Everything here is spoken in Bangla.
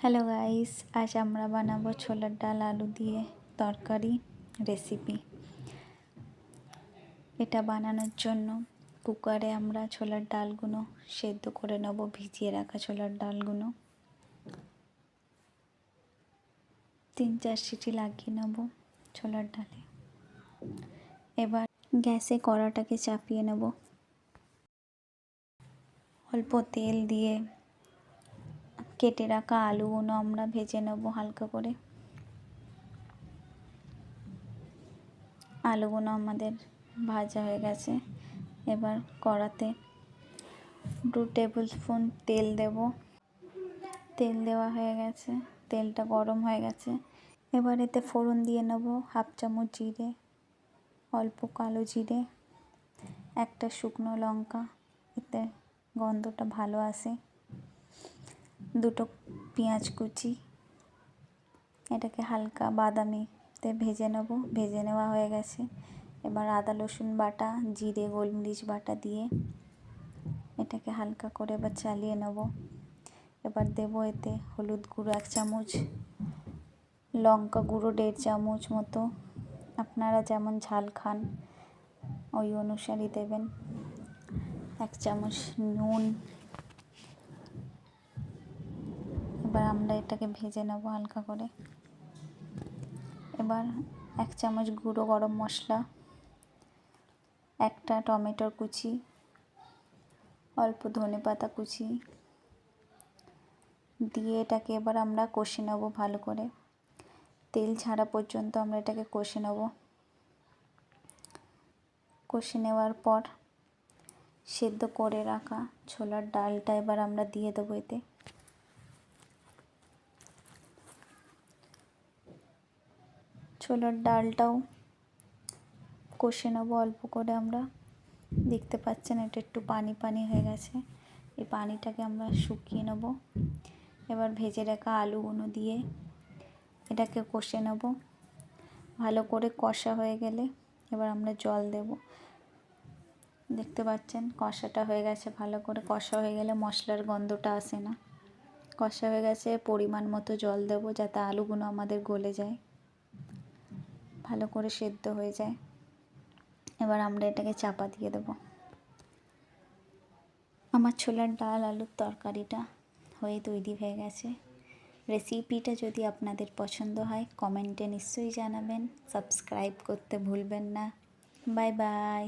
হ্যালো গাইস, আজ আমরা বানাবো ছোলার ডাল আলু দিয়ে তরকারি রেসিপি। এটা বানানোর জন্য কুকারে আমরা ছোলার ডালগুলো সেদ্ধ করে নেব। ভিজিয়ে রাখা ছোলার ডালগুলো 3-4 সিটি লাগিয়ে নেব ছোলার ডালে। এবার গ্যাসে কড়াটাকে চাপিয়ে নেব। অল্প তেল দিয়ে কেটে রাখা আলুগুলো আমরা ভেজে নেব হালকা করে। আলুগুলো আমাদের ভাজা হয়ে গেছে। এবার কড়াতে 2 টেবিল স্পুন তেল দেব। তেল দেওয়া হয়ে গেছে, তেলটা গরম হয়ে গেছে। এবার এতে ফোড়ন দিয়ে নেব 1/2 চামচ জিরে, অল্প কালো জিরে, একটা শুকনো লঙ্কা, এতে গন্ধটা ভালো আসে, 2টো পেঁয়াজ কুচি। এটাকে হালকা বাদামিতে ভেজে নেব। ভেজে নেওয়া হয়ে গেছে। এবার আদা রসুন বাটা, জিরে গোলমরিচ বাটা দিয়ে এটাকে হালকা করে এবার চালিয়ে নেব। এবার দেব এতে হলুদ গুঁড়ো 1 চামচ, লঙ্কা গুঁড়ো 1.5 চামচ মতো। আপনারা যেমন ঝাল খান ওই অনুসারে দেবেন। 1 চামচ নুন। এবার আমরা এটাকে ভেজে নেব হালকা করে। এবার 1 চামচ গুঁড়ো গরম মশলা, একটা টমেটোর কুচি, অল্প ধনেপাতা কুচি দিয়ে এটাকে এবার আমরা কষে নেব ভালো করে। তেল ছাড়া পর্যন্ত আমরা এটাকে কষে নেব। কষে নেওয়ার পর সেদ্ধ করে রাখা ছোলার ডালটা এবার আমরা দিয়ে দেবো এতে। ছোলার ডালটাও কষে নেব অল্প করে আমরা। দেখতে পাচ্ছেন এটা একটু পানি পানি হয়ে গেছে। এই পানিটাকে আমরা শুকিয়ে নেব। এবার ভেজে রাখা আলুগুলো দিয়ে এটাকে কষে নেব। ভালো করে কষা হয়ে গেলে এবার আমরা জল দেব। দেখতে পাচ্ছেন কষাটা হয়ে গেছে। ভালো করে কষা হয়ে গেলে মশলার গন্ধটা আসে না। কষা হয়ে গেছে, পরিমাণ মতো জল দেব যাতে আলুগুলো আমাদের গলে যায়, ভালো করে সেদ্ধ হয়ে যায়। এবার আমরা এটাকে চাপা দিয়ে দেব। আমার ছোলার ডাল আলুর তরকারিটা হয়ে তৈরি হয়ে গেছে। রেসিপিটা যদি আপনাদের পছন্দ হয় কমেন্টে নিশ্চয়ই জানাবেন। সাবস্ক্রাইব করতে ভুলবেন না। Bye bye.